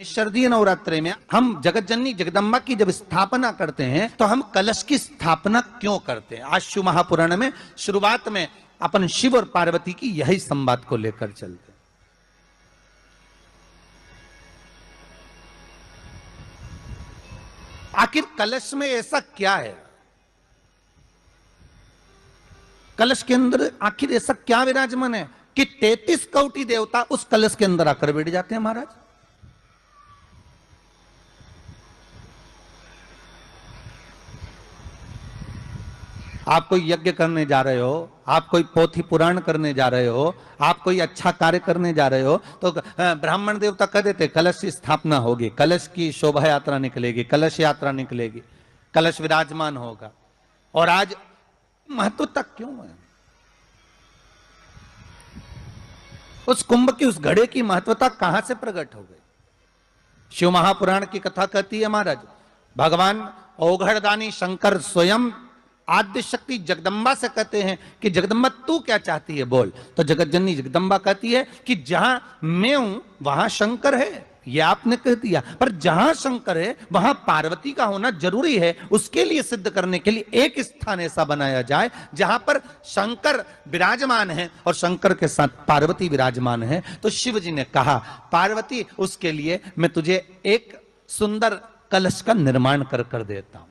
शारदीय नवरात्रि में हम जगत जननी जगदम्बा की जब स्थापना करते हैं तो हम कलश की स्थापना क्यों करते हैं। आज शिव महापुराण में शुरुआत में अपन शिव और पार्वती की यही संवाद को लेकर चलते हैं। आखिर कलश में ऐसा क्या है, कलश के अंदर आखिर ऐसा क्या विराजमान है कि 33 कोटि देवता उस कलश के अंदर आकर बैठ जाते हैं। महाराज, आप कोई यज्ञ करने जा रहे हो, आप कोई पोथी पुराण करने जा रहे हो, आप कोई अच्छा कार्य करने जा रहे हो तो ब्राह्मण देवता कह देते कलश की स्थापना होगी, कलश की शोभा यात्रा निकलेगी, कलश यात्रा निकलेगी, कलश विराजमान होगा। और आज महत्व तक क्यों है? उस कुंभ की उस घड़े की महत्वता कहां से प्रकट हो गई? शिव महापुराण की कथा कहती है महाराज, भगवान ओघड़दानी शंकर स्वयं आद्य शक्ति जगदम्बा से कहते हैं कि जगदम्बा तू क्या चाहती है बोल। तो जगत जननी जगदम्बा कहती है कि जहां मैं हूं वहां शंकर है। ये आपने कह दिया, पर जहां शंकर है वहां पार्वती का होना जरूरी है। उसके लिए सिद्ध करने के लिए एक स्थान ऐसा बनाया जाए जहां पर शंकर विराजमान है और शंकर के साथ पार्वती विराजमान है। तो शिव जी ने कहा पार्वती, उसके लिए मैं तुझे एक सुंदर कलश का निर्माण कर देता हूं।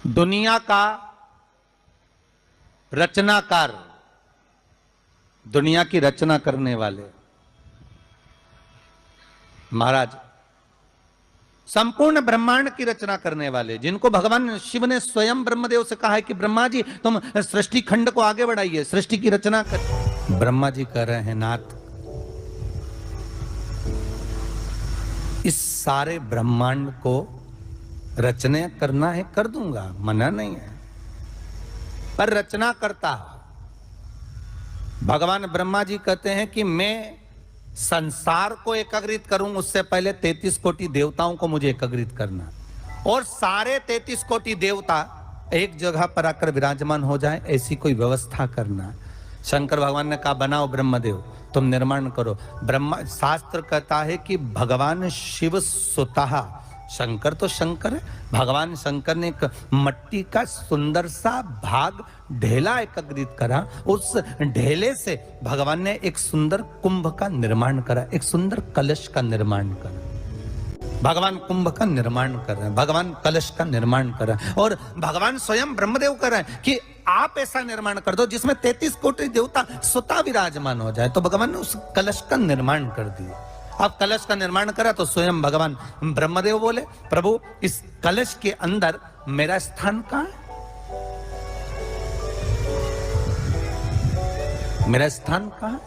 दुनिया का रचनाकार, दुनिया की रचना करने वाले महाराज, संपूर्ण ब्रह्मांड की रचना करने वाले, जिनको भगवान शिव ने स्वयं ब्रह्मदेव से कहा है कि ब्रह्मा जी तुम सृष्टि खंड को आगे बढ़ाइए, सृष्टि की रचना कर। ब्रह्मा जी कह रहे हैं नाथ, इस सारे ब्रह्मांड को रचना करना है कर दूंगा, मना नहीं है, पर रचना करता भगवान ब्रह्मा जी कहते हैं कि मैं संसार को एकाग्रित करूं उससे पहले 33 कोटि देवताओं को मुझे एकाग्रित करना, और सारे 33 कोटि देवता एक जगह पर आकर विराजमान हो जाए ऐसी कोई व्यवस्था करना। शंकर भगवान ने कहा बनाओ ब्रह्मदेव, तुम निर्माण करो। ब्रह्मा, शास्त्र कहता है कि भगवान शिव स्वतः, शंकर तो शंकर है, भगवान शंकर ने एक मट्टी का सुंदर सा भाग ढेला एकत्रित करा, उस ढेले से भगवान ने एक सुंदर कुंभ का निर्माण करा, एक सुंदर कलश का निर्माण करा। भगवान कुंभ का निर्माण कर रहे हैं, भगवान कलश का निर्माण कर रहे हैं, और भगवान स्वयं ब्रह्मदेव कर रहे हैं कि आप ऐसा निर्माण कर दो जिसमें 33 कोटि देवता स्वतः विराजमान हो जाए। तो भगवान ने उस कलश का निर्माण कर दिया। अब कलश का निर्माण करा तो स्वयं भगवान ब्रह्मदेव बोले प्रभु इस कलश के अंदर मेरा स्थान कहां है? मेरा स्थान कहां है?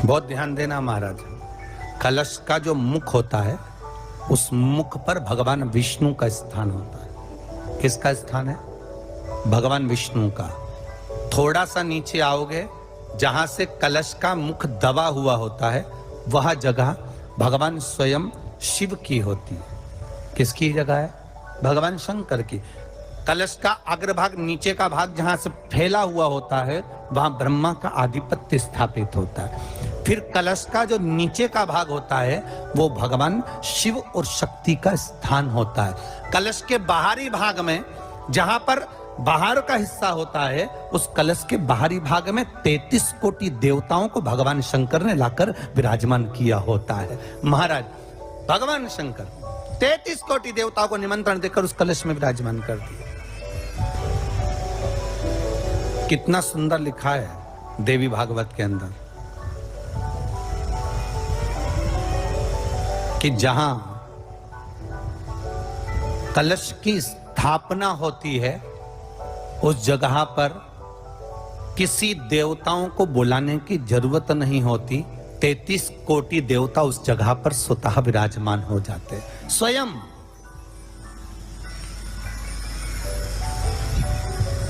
बहुत ध्यान देना महाराज, कलश का जो मुख होता है उस मुख पर भगवान विष्णु का स्थान होता है। किसका स्थान है? भगवान विष्णु का। थोड़ा सा नीचे आओगे, जहां से कलश का मुख दबा हुआ होता है वह जगह भगवान स्वयं शिव की होती है। किसकी जगह है? भगवान शंकर की। कलश का अग्रभाग, नीचे का भाग जहां से फैला हुआ होता है वहां ब्रह्मा का आधिपत्य स्थापित होता है। फिर कलश का जो नीचे का भाग होता है वो भगवान शिव और शक्ति का स्थान होता है। कलश के बाहरी भाग में, जहां पर बाहर का हिस्सा होता है, उस कलश के बाहरी भाग में 33 कोटि देवताओं को भगवान शंकर ने लाकर विराजमान किया होता है। महाराज, भगवान शंकर 33 कोटि देवताओं को निमंत्रण देकर उस कलश में विराजमान कर दिया। कितना सुंदर लिखा है देवी भागवत के अंदर कि जहां कलश की स्थापना होती है उस जगह पर किसी देवताओं को बुलाने की जरूरत नहीं होती। 33 कोटि देवता उस जगह पर स्वतः विराजमान हो जाते हैं। स्वयं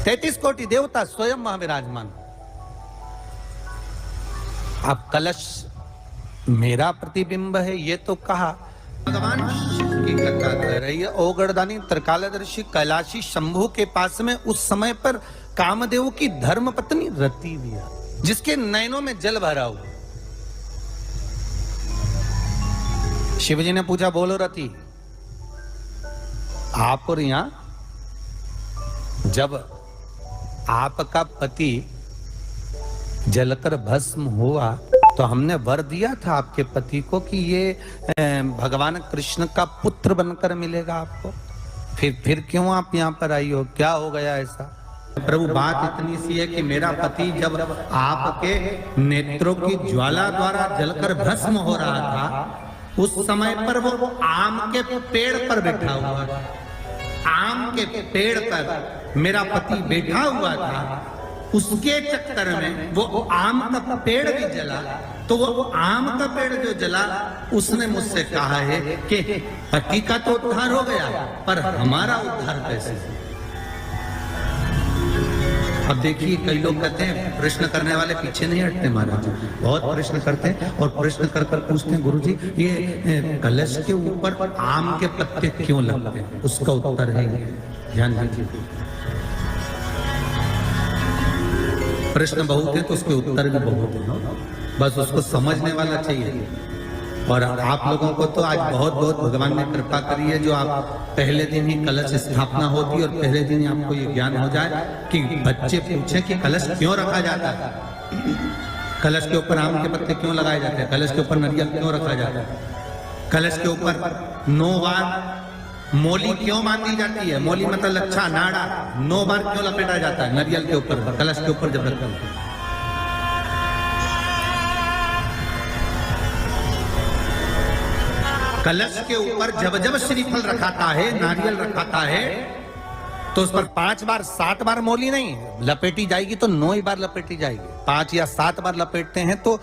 33 कोटि देवता स्वयं वहां विराजमान। अब कलश मेरा प्रतिबिंब है ये तो कहा, भगवान की कथा कह रही है। ओगड़दानी त्रिकालदर्शी कैलाशी शंभु के पास में उस समय पर कामदेव की धर्म पत्नी रति भी है, जिसके नयनों में जल भरा हुआ। शिवजी ने पूछा, बोलो रति, आप और यहां जब आपका पति जलकर भस्म हुआ तो हमने वर दिया था आपके पति को कि ये भगवान कृष्ण का पुत्र बनकर मिलेगा आपको, फिर क्यों आप यहाँ पर आई हो, क्या हो गया ऐसा? प्रभु, बात इतनी सी है कि मेरा पति जब आपके नेत्रों की ज्वाला द्वारा जलकर भस्म हो रहा था, उस समय पर वो आम के पेड़ पर बैठा हुआ था। आम के पेड़ पर मेरा पति बैठा हुआ था, उसके चक्कर में वो आम का पेड़ भी जला। तो वो आम का पेड़ जो जला, उसने मुझसे कहा है कि पति का तो उद्धार हो गया, पर हमारा उद्धार कैसे? अब देखिए, कई लोग कहते हैं प्रश्न करने वाले पीछे नहीं हटते महाराज, बहुत प्रश्न करते हैं और प्रश्न कर कर पूछते हैं, गुरुजी ये कलश के ऊपर आम के पत्ते क्यों लगते हैं? उसका उत्तर है, ध्यान दीजिए। प्रश्न बहुत है तो उसके उत्तर भी बहुत है, बस उसको समझने वाला चाहिए। और आप लोगों को तो आज बहुत बहुत भगवान ने कृपा करी है, जो आप पहले दिन ही कलश स्थापना होती और पहले दिन ही आपको ये ज्ञान हो जाए कि बच्चे पूछे कि कलश क्यों रखा जाता है, कलश के ऊपर आम के पत्ते क्यों लगाए जाते हैं, कलश के ऊपर नारियल क्यों रखा जाता है, कलश के ऊपर 9 बार मोली क्यों बांधी जाती है, मोली मतलब लच्छा नाड़ा 9 बार क्यों लपेटा जाता है नारियल के ऊपर, कलश के ऊपर जब रखा है। कलश के ऊपर जब जब श्रीफल रखाता है, नारियल रखाता है, तो उस पर 5 बार 7 बार मोली नहीं लपेटी जाएगी, तो 9 ही बार लपेटी जाएगी। 5 या 7 बार लपेटते हैं तो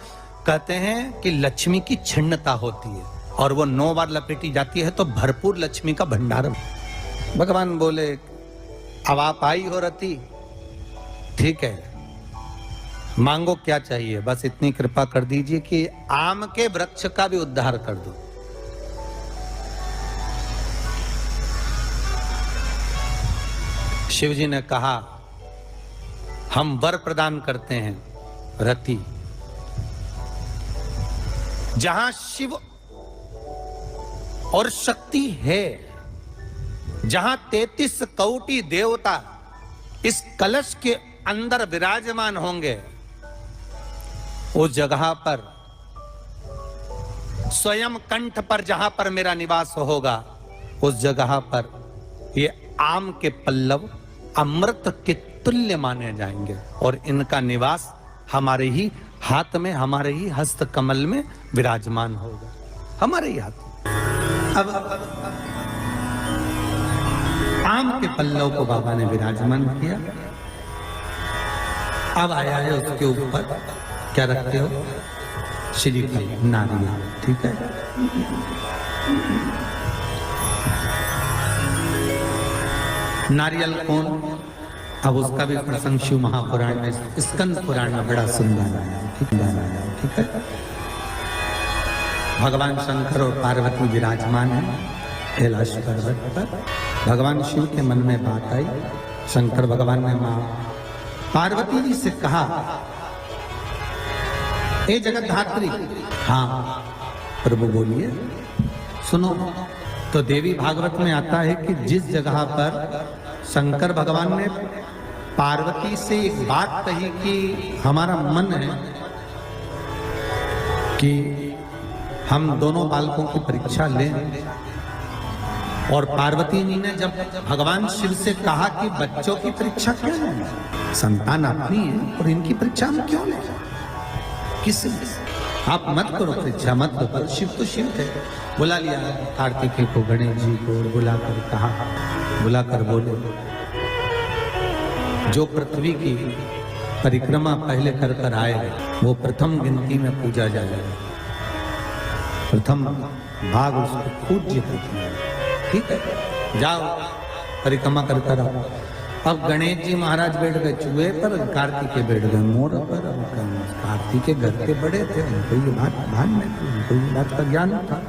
कहते हैं कि लक्ष्मी की छिन्नता होती है, और वो 9 बार लपेटी जाती है तो भरपूर लक्ष्मी का भंडार। भगवान बोले, अब आप आई हो रति, ठीक है, मांगो क्या चाहिए, बस इतनी कृपा कर दीजिए कि आम के वृक्ष का भी उद्धार कर दो। शिवजी ने कहा, हम वर प्रदान करते हैं रति, जहां शिव और शक्ति है, जहां 33 कोटि देवता इस कलश के अंदर विराजमान होंगे, उस जगह पर स्वयं कंठ पर जहां पर मेरा निवास होगा, उस जगह पर ये आम के पल्लव अमृत के तुल्य माने जाएंगे, और इनका निवास हमारे ही हाथ में, हमारे ही हस्त कमल में विराजमान होगा, हमारे ही हाथ में। अब आम के पल्लव को बाबा ने विराजमान किया। अब आया है उसके ऊपर क्या रखते हो, श्रीफल नारियल, ठीक है। नारियल कौन, अब उसका भी प्रसंग शिव महापुराण में, स्कंद पुराण में बड़ा सुंदर है, ठीक है। भगवान शंकर और पार्वती विराजमान है कैलाश पर्वत पर। भगवान शिव के मन में बात आई, शंकर भगवान ने मां पार्वती जी से कहा, हे जगत धात्री। हाँ प्रभु बोलिए, सुनो। तो देवी भागवत में आता है कि जिस जगह पर शंकर भगवान ने पार्वती से एक बात कही कि हमारा मन है कि हम दोनों बालकों की परीक्षा लें, और पार्वती जी ने जब भगवान शिव से कहा कि बच्चों की परीक्षा क्यों लें, संतान अपनी है और इनकी परीक्षा हम क्यों लें, किस आप मत करो परीक्षा, मत करो। शिव तो शिव थे, बुला लिया कार्तिकेय को, गणेश जी को बुलाकर कहा, बुलाकर बोले, जो पृथ्वी की परिक्रमा पहले कर कर आए वो प्रथम गिनती में पूजा जाएगा, प्रथम भाग उसको पूज्य होती है, ठीक है, जाओ परिक्रमा कर कर आओ। अब गणेश जी महाराज बैठ गए चूहे पर, कार्तिकेय बैठ गए मोर पर। कार्तिकेय घर के बड़े थे, उनको ये बात भान में थी, उनको ये बात का ज्ञान था।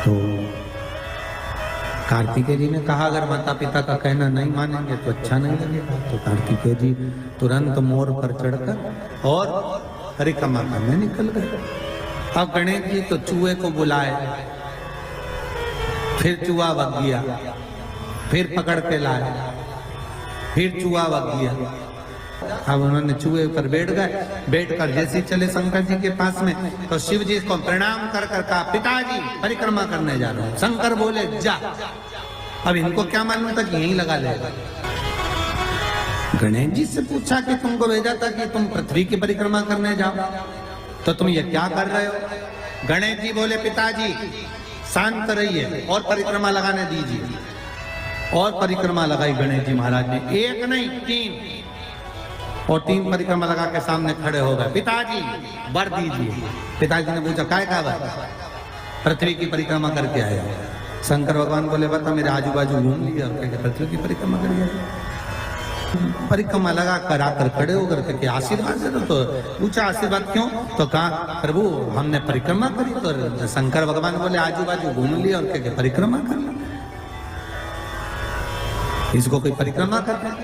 तो कार्तिकेय जी ने कहा अगर माता पिता का कहना नहीं मानेंगे तो अच्छा नहीं लगेगा। तो कार्तिकेय जी तुरंत मोर पर चढ़कर और परिक्रमा करने निकल गए। अब गणेश जी तो चूहे को बुलाए, फिर चूहा वग गया, फिर पकड़ के लाए, फिर चूहा वग गया। अब उन्होंने चूहे पर बैठ गए, बैठकर जैसे चले शंकर जी के पास में तो शिव जी को प्रणाम कर कर कहा पिताजी परिक्रमा करने जा रहा हूं। शंकर बोले जा। अब इनको क्या मालूम था कि यहीं लगा लेगा। गणेश जी से पूछा कि तुमको भेजा था कि तुम पृथ्वी की परिक्रमा करने जाओ, तो तुम ये क्या कर रहे हो। गणेश जी बोले पिताजी शांत रहिए और परिक्रमा लगाने दीजिए। और परिक्रमा लगाई गणेश जी महाराज ने, एक नहीं 3, और 3 परिक्रमा लगा के सामने खड़े हो गए। पिताजी वर दीजिए। पिताजी ने पूछा काय का वर। पृथ्वी की परिक्रमा करके आया। शंकर भगवान बोले बता मेरे आजू बाजू घूम लिया और क्या पृथ्वी की परिक्रमा कर लिया। परिक्रमा लगा कर आकर खड़े होकर के आशीर्वाद दे दो। तो पूछा आशीर्वाद क्यों, तो कहा प्रभु हमने परिक्रमा करी। तो शंकर भगवान बोले आजू बाजू घूम लिया और क्या परिक्रमा कर लिया, इसको कोई परिक्रमा करते हैं।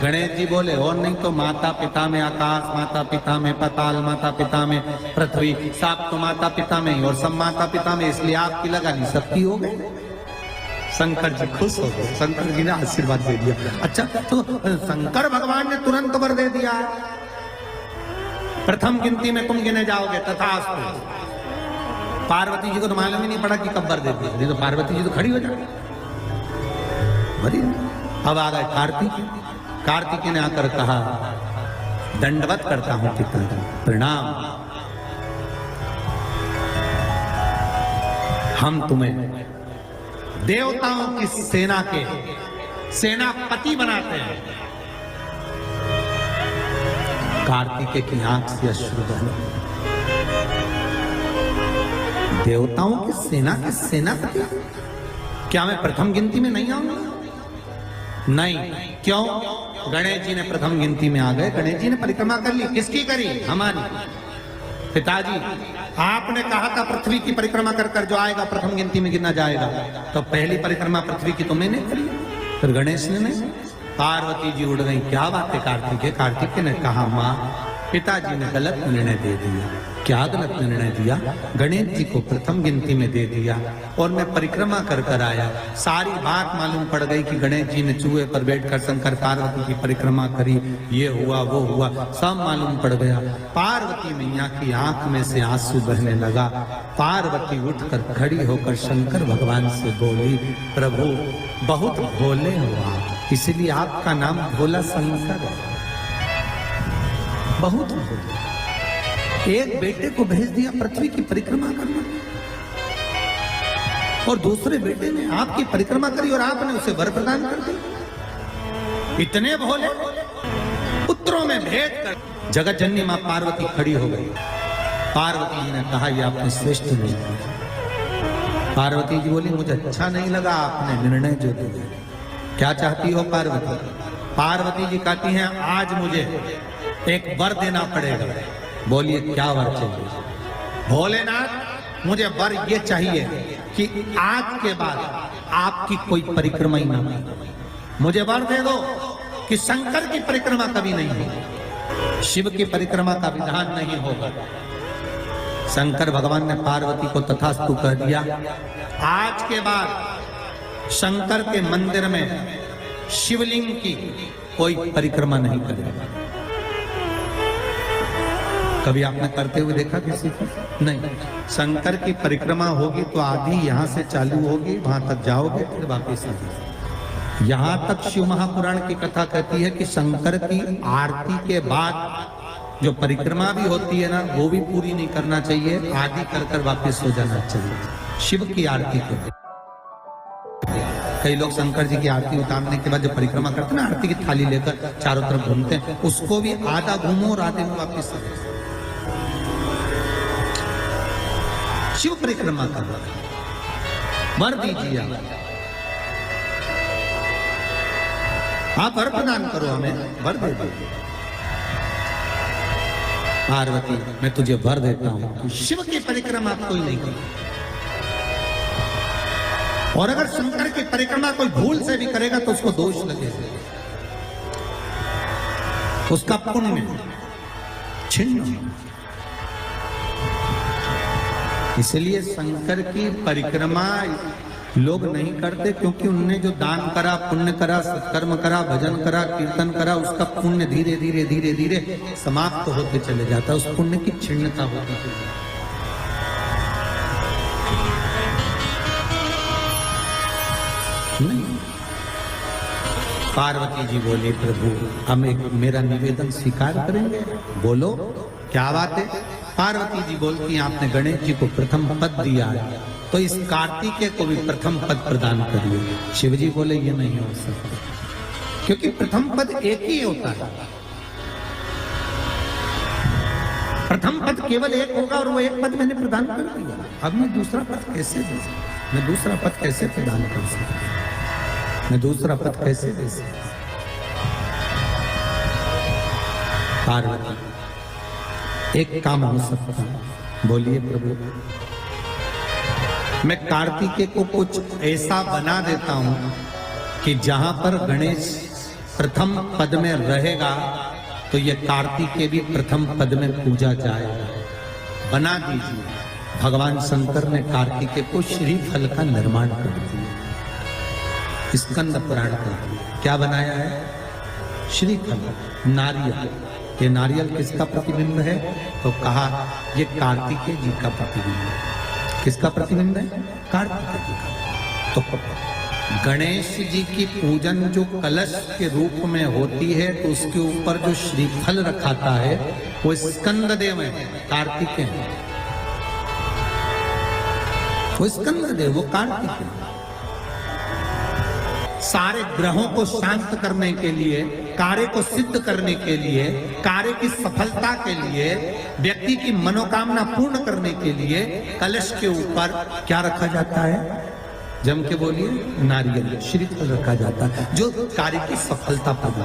गणेश जी बोले और नहीं तो माता पिता में आकाश, माता पिता में पाताल, माता पिता में पृथ्वी, सब तो माता पिता में ही और सब माता पिता में, इसलिए आपकी लगा ली सबकी हो गई। शंकर जी खुश हो गए। शंकर जी ने आशीर्वाद दे दिया। अच्छा तो शंकर भगवान ने तुरंत वर दे दिया, प्रथम गिनती में तुम गिने जाओगे तथास्तु। पार्वती जी को तो मालूम ही नहीं पड़ा कि कब वर दे दिया, नहीं तो पार्वती जी तो खड़ी हो जाती। अब आ गए कार्तिक। कार्तिक ने आकर कहा दंडवत करता हूं पिताजी, प्रणाम। हम तुम्हें देवताओं की सेना के सेनापति बनाते हैं। कार्तिकेय की आंख से अश्रु बहे। देवताओं की सेना के सेनापति, क्या मैं प्रथम गिनती में नहीं आऊंगा? नहीं। क्यों? गणेश जी ने प्रथम गिनती में आ गए। गणेश जी ने परिक्रमा कर ली। किसकी करी? हमारी। पिताजी आपने कहा था पृथ्वी की परिक्रमा कर कर जो आएगा प्रथम गिनती में गिना जाएगा, तो पहली परिक्रमा पृथ्वी की तुमने नहीं करी, फिर गणेश ने नहीं। पार्वती जी उड़ गई। क्या बात है कार्तिकेय? कार्तिकेय ने कहा माँ पिताजी ने गलत निर्णय दे दिया। क्या गलत निर्णय दिया? गणेश जी को प्रथम गिनती में दे दिया और मैं परिक्रमा कर कर आया। सारी बात मालूम पड़ गई कि गणेश जी ने चूहे पर बैठकर शंकर पार्वती की परिक्रमा करी, ये हुआ वो हुआ, सब मालूम पड़ गया। पार्वती मैया की आंख में से आंसू बहने लगा। पार्वती उठकर खड़ी होकर शंकर भगवान से बोली प्रभु बहुत भोले हो आप, इसलिए आपका नाम भोला शंकर है। बहुत भोले। एक बेटे को भेज दिया पृथ्वी की परिक्रमा करना और दूसरे बेटे ने आपकी परिक्रमा करी और आपने उसे वर प्रदान कर दिया। इतने भोले। पुत्रों में भेद कर जगत जननी मां पार्वती खड़ी हो गई। पार्वती जी ने कहा यह आपने श्रेष्ठ नहीं किया। पार्वती जी बोली मुझे अच्छा नहीं लगा आपने निर्णय जो दिया। क्या चाहती हो पार्वती? पार्वती जी कहती हैं आज मुझे एक वर देना पड़ेगा। बोलिए क्या वर चाहिए? भोलेनाथ मुझे वर ये चाहिए कि आज के बाद आपकी कोई परिक्रमा ही ना हो। मुझे वर दे दो कि शंकर की परिक्रमा कभी नहीं होगी, शिव की परिक्रमा का विधान नहीं होगा। शंकर भगवान ने पार्वती को तथास्तु कह दिया। आज के बाद शंकर के मंदिर में शिवलिंग की कोई परिक्रमा नहीं करेगा। कभी आपने करते हुए देखा किसी को? नहीं। शंकर की परिक्रमा होगी तो आधी यहां से चालू होगी, वहां तक जाओगे फिर वापस आगे। यहां तक शिव महापुराण की कथा कहती है कि शंकर की आरती के बाद जो परिक्रमा भी होती है ना वो भी पूरी नहीं करना चाहिए, आधी कर कर वापस हो जाना चाहिए शिव की आरती के बाद। कई लोग शंकर जी की आरती उतारने के बाद जो परिक्रमा करते हैं ना, आरती की थाली लेकर चारों तरफ घूमते हैं, उसको भी आधा घूमो और आधे में वापस आ। शिव परिक्रमा कर वर दीजिए। आप वर प्रदान करो, हमें वर दे दो। पार्वती मैं तुझे वर देता हूं, शिव की परिक्रमा कोई नहीं करे। और अगर शंकर की परिक्रमा कोई भूल से भी करेगा तो उसको दोष लगेगा, उसका पुण्य छिन्न। इसलिए शंकर की परिक्रमा लोग नहीं करते, क्योंकि उनने जो दान करा, पुण्य करा, सत्कर्म करा, भजन करा, कीर्तन करा, उसका पुण्य धीरे धीरे धीरे धीरे समाप्त होते चले जाता है, उस पुण्य की क्षीणता होती है। पार्वती जी बोले, प्रभु हम एक मेरा निवेदन स्वीकार करेंगे, बोलो क्या बात है। पार्वती जी बोलती हैं, आपने गणेश जी को प्रथम पद दिया है, तो इस कार्तिकेय को भी प्रथम पद प्रदान करिए। शिव जी बोले, ये नहीं हो सकता, क्योंकि प्रथम पद एक ही होता है। प्रथम पद केवल एक होगा और वो एक पद मैंने प्रदान कर दिया, अब मैं दूसरा पद कैसे दे सकता, मैं दूसरा पद कैसे प्रदान कर सकता, मैं दूसरा पद कैसे दे सकता। पार्वती, एक काम हो सकता, बोलिए प्रभु। मैं कार्तिकेय को कुछ ऐसा बना देता हूं कि जहां पर गणेश प्रथम पद में रहेगा तो ये कार्तिकेय भी प्रथम पद में पूजा जाएगा, बना दीजिए। भगवान शंकर ने कार्तिकेय को श्रीफल का निर्माण कर दिया, स्कंद पुराण का क्या बनाया है, श्रीफल, नारियल। ये नारियल किसका प्रतिबिंब है, तो कहा ये कार्तिकेय जी का प्रतिबिंब है। किसका प्रतिबिंब है, कार्तिकेय जी का। तो गणेश जी की पूजन जो कलश के रूप में होती है, तो उसके ऊपर जो श्रीफल रखाता है वो स्कंद देव है, कार्तिकेय है। वो स्कंद देव, वो कार्तिकेय। सारे ग्रहों को शांत करने के लिए, कार्य को सिद्ध करने के लिए, कार्य की सफलता के लिए, व्यक्ति की मनोकामना पूर्ण करने के लिए कलश के ऊपर क्या रखा जाता है, जम के बोलिए, नारियल, श्रीफल रखा जाता है, जो कार्य की सफलता प्रदान